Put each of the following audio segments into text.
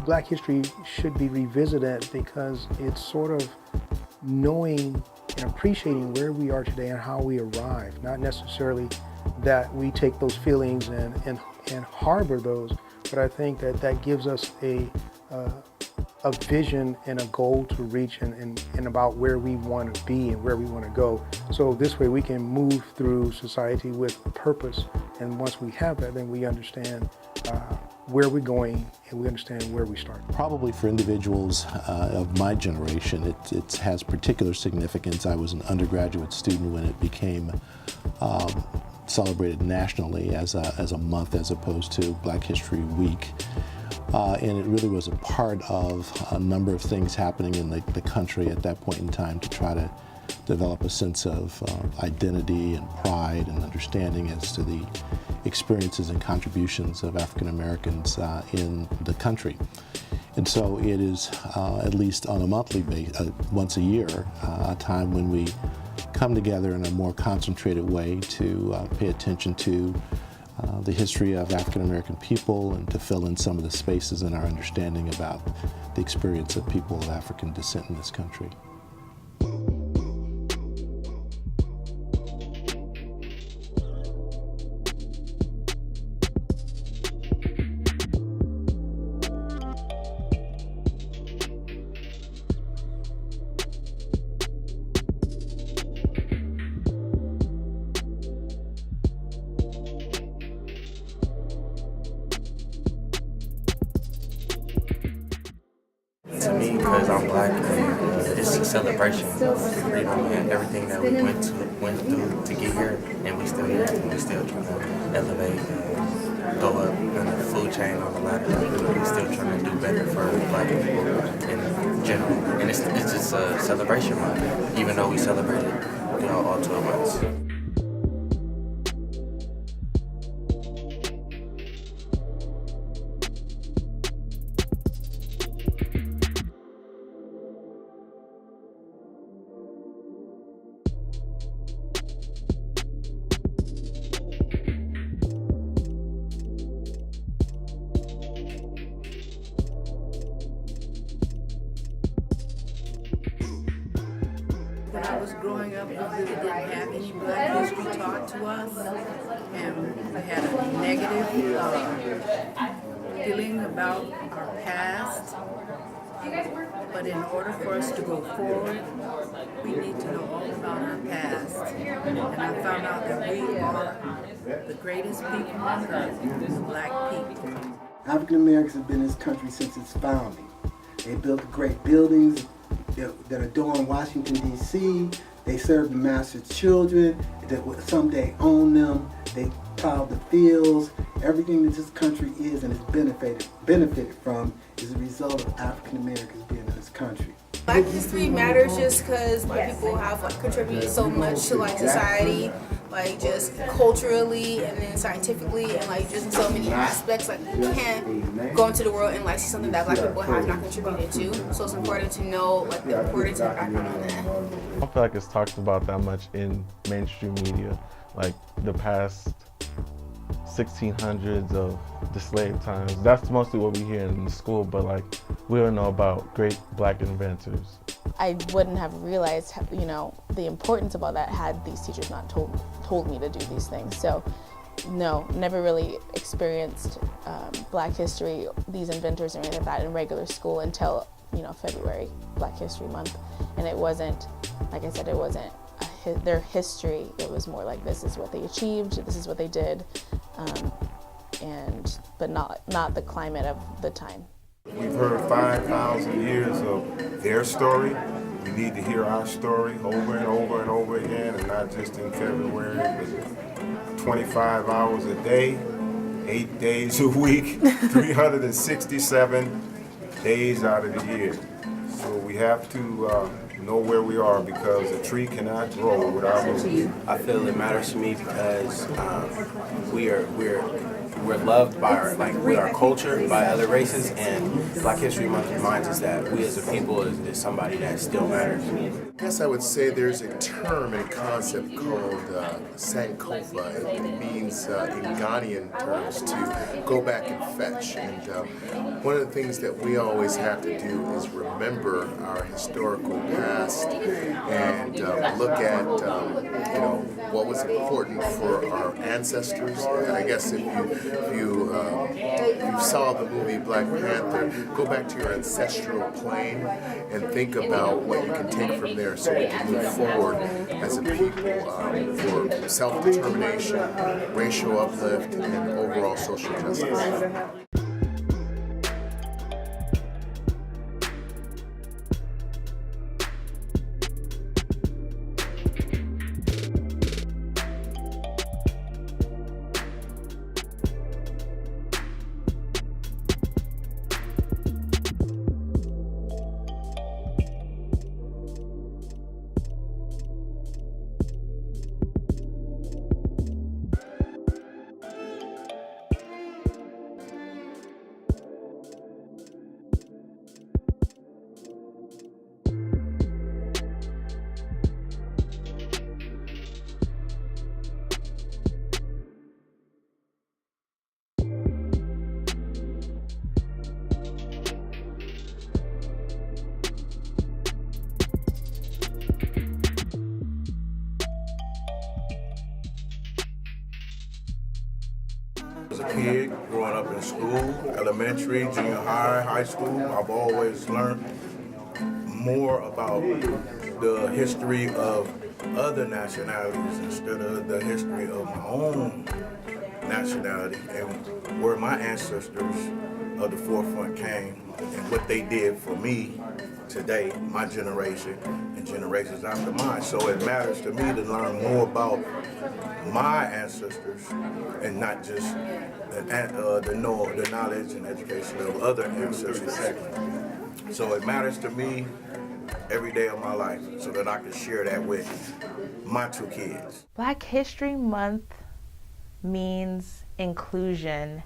Black history should be revisited because it's sort of knowing and appreciating where we are today and how we arrived, not necessarily that we take those feelings and harbor those, but I think that gives us a vision and a goal to reach and about where we want to be and where we want to go. So this way we can move through society with purpose, and once we have that, then we understand where we're going and we understand where we start. Probably for individuals of my generation, it has particular significance. I was an undergraduate student when it became celebrated nationally as a month as opposed to Black History Week. And it really was a part of a number of things happening in the country at that point in time to try to develop a sense of identity and pride and understanding as to the experiences and contributions of African Americans in the country. And so it is, at least on a monthly basis, once a year, a time when we come together in a more concentrated way to pay attention to the history of African American people and to fill in some of the spaces in our understanding about the experience of people of African descent in this country. To me, because I'm Black, it's a celebration. You know, and everything that we went through to get here, and we still here, and we still trying to elevate and go up in the food chain on the ladder. We're still trying to do better for Black people in general. And it's just a celebration month, even though we celebrate it, you know, all 12 months. When I was growing up, we really didn't have any Black history taught to us, and we had a negative feeling about our past. But in order for us to go forward, we need to know all about our past. And I found out that we are the greatest people on earth, the Black people. African Americans have been in this country since its founding. They built great buildings that adorn Washington, D.C. They served the master's children that would someday own them. They plowed the fields. Everything that this country is and has benefited from is a result of African Americans being in this country. Black history matters just because Black people have contributed so much to society, just culturally and then scientifically and just in so many aspects. You can't go into the world and see something that Black people have not contributed to. So it's important to know the importance and background on that. I don't feel like it's talked about that much in mainstream media, the past 1600s of the slave times. That's mostly what we hear in school, but we don't know about great Black inventors. I wouldn't have realized, the importance of all that had these teachers not told me to do these things. So, no, never really experienced Black history, these inventors or anything like that in regular school until, February, Black History Month. And it wasn't, like I said, it wasn't their history. It was more this is what they achieved, this is what they did, but not the climate of the time. We've heard 5,000 years of their story. We need to hear our story over and over and over again, and not just in February, but 25 hours a day, 8 days a week, 367 days out of the year. So we have to know where we are, because a tree cannot grow without roots. I feel it matters to me because we're loved by with our culture by other races, and Black History Month reminds us that we as a people is somebody that still matters. I guess I would say there's a term and concept called Sankofa. It means, in Ghanaian terms, to go back and fetch. And one of the things that we always have to do is remember our historical past and look at what was important for our ancestors. I guess if you saw the movie Black Panther, go back to your ancestral plane and think about what you can take from there so we can move forward as a people for self-determination, racial uplift, and overall social justice. As a kid, growing up in school, elementary, junior high, high school, I've always learned more about the history of other nationalities instead of the history of my own nationality and where my ancestors of the forefront came and what they did for me today, my generation, and generations after mine. So it matters to me to learn more about my ancestors and not just the knowledge and education of other ancestors. So it matters to me every day of my life so that I can share that with my two kids. Black History Month means inclusion.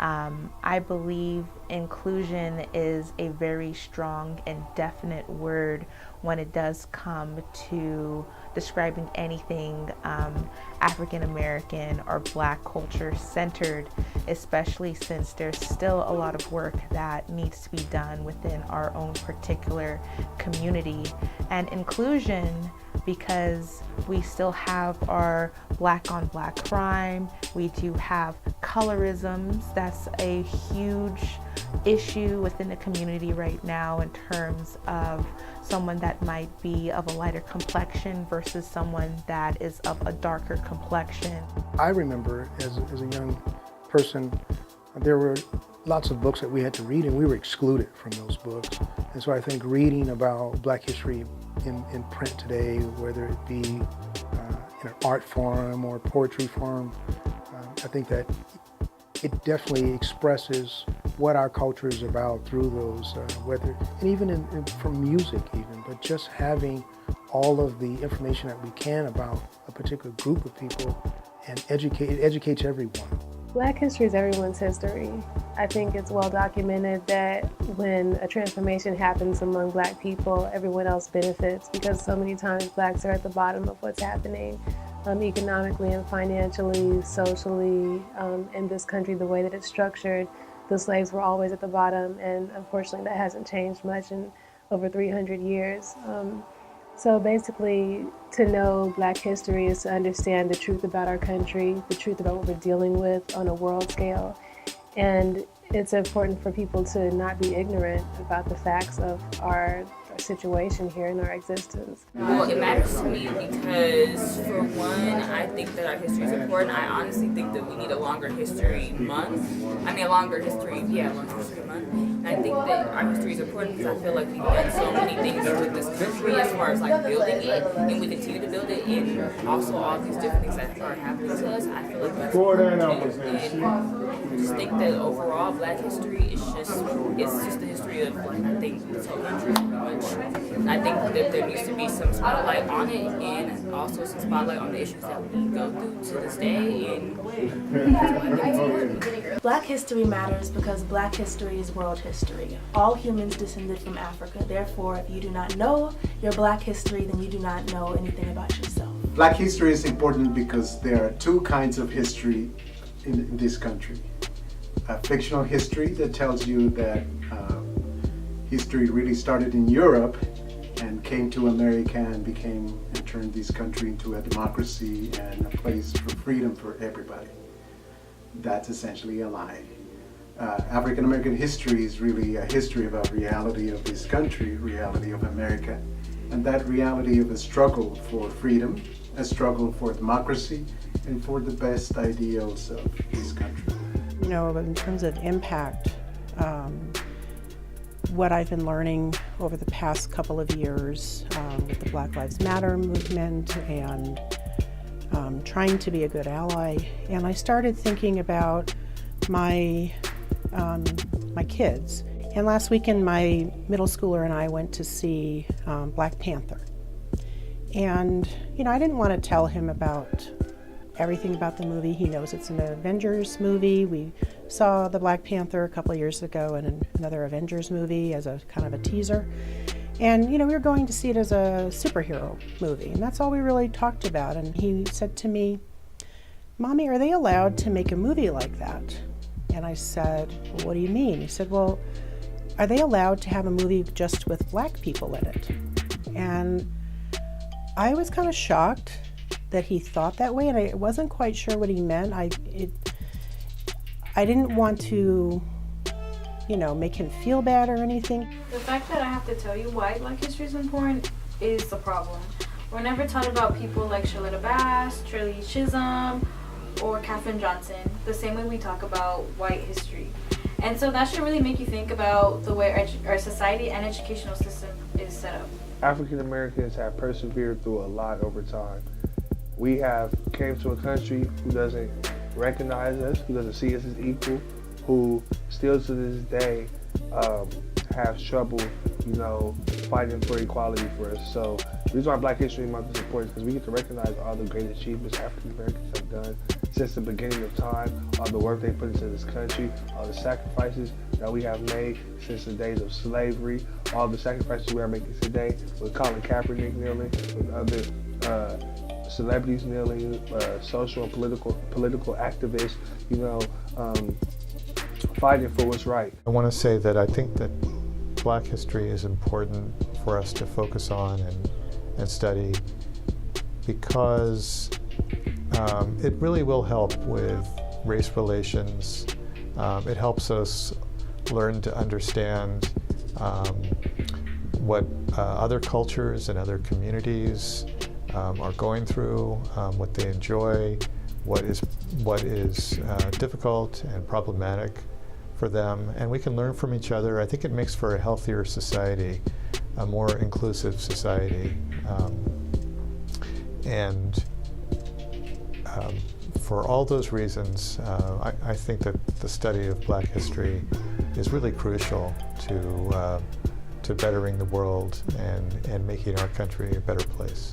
I believe inclusion is a very strong and definite word when it does come to describing anything African American or Black culture centered, especially since there's still a lot of work that needs to be done within our own particular community. And inclusion, because we still have our Black on Black crime, we do have colorisms. That's a huge issue within the community right now in terms of someone that might be of a lighter complexion versus someone that is of a darker complexion. I remember as a young person, there were lots of books that we had to read and we were excluded from those books. And so I think reading about Black history in print today, whether it be in an art form or poetry form, I think that it definitely expresses what our culture is about through those, and even from music even, but just having all of the information that we can about a particular group of people and it educates everyone. Black history is everyone's history. I think it's well documented that when a transformation happens among Black people, everyone else benefits because so many times Blacks are at the bottom of what's happening. Economically and financially, socially, in this country, the way that it's structured, the slaves were always at the bottom, and unfortunately that hasn't changed much in over 300 years. So basically, to know Black history is to understand the truth about our country, the truth about what we're dealing with on a world scale. And it's important for people to not be ignorant about the facts of our situation here in our existence. Well, it matters to me because, for one, I think that our history is important. I honestly think that we need a longer history month. A longer history month. And I think that our history is important because I feel like we've done so many things with this country as far as like building it, and we continue to build it, and also all these different things that are happening to us. I feel like that's important. And just think that overall Black history is just the history of like I think this whole country pretty much. And I think that there needs to be some spotlight on it and also some spotlight on the issues that we go through to this day. And that's why I think it's important. Black history matters because Black history is world history. All humans descended from Africa. Therefore, if you do not know your Black history, then you do not know anything about yourself. Black history is important because there are two kinds of history in this country. A fictional history that tells you that history really started in Europe and came to America and turned this country into a democracy and a place for freedom for everybody. That's essentially a lie. African American history is really a history about reality of this country, reality of America, and that reality of a struggle for freedom, a struggle for democracy, and for the best ideals of this country. You know, in terms of impact, what I've been learning over the past couple of years with the Black Lives Matter movement and trying to be a good ally, and I started thinking about my kids. And last weekend, my middle schooler and I went to see Black Panther. And, you know, I didn't want to tell him about everything about the movie. He knows it's an Avengers movie. We saw the Black Panther a couple of years ago in another Avengers movie as a kind of a teaser. And, you know, we were going to see it as a superhero movie, and that's all we really talked about. And he said to me, "Mommy, are they allowed to make a movie like that?" And I said, "Well, what do you mean?" He said, "Well, are they allowed to have a movie just with Black people in it?" And I was kind of shocked that he thought that way, and I wasn't quite sure what he meant. I didn't want to, you know, make him feel bad or anything. The fact that I have to tell you why Black history is important is the problem. We're never taught about people like Shaletta Bass, Shirley Chisholm, or Katherine Johnson, the same way we talk about white history. And so that should really make you think about the way our society and educational system is set up. African Americans have persevered through a lot over time. We have came to a country who doesn't recognize us, who doesn't see us as equal, who still to this day have trouble, you know, fighting for equality for us. So the reason why Black History Month is important is because we get to recognize all the great achievements African Americans have done since the beginning of time, all the work they put into this country, all the sacrifices that we have made since the days of slavery, all the sacrifices we are making today with Colin Kaepernick kneeling, with other celebrities kneeling, social and political activists, you know, fighting for what's right. I want to say that I think that Black history is important for us to focus on and study because it really will help with race relations. It helps us learn to understand what other cultures and other communities are going through, what they enjoy, what is difficult and problematic for them, and we can learn from each other. I think it makes for a healthier society, a more inclusive society, and for all those reasons, I think that the study of Black history is really crucial to bettering the world and making our country a better place.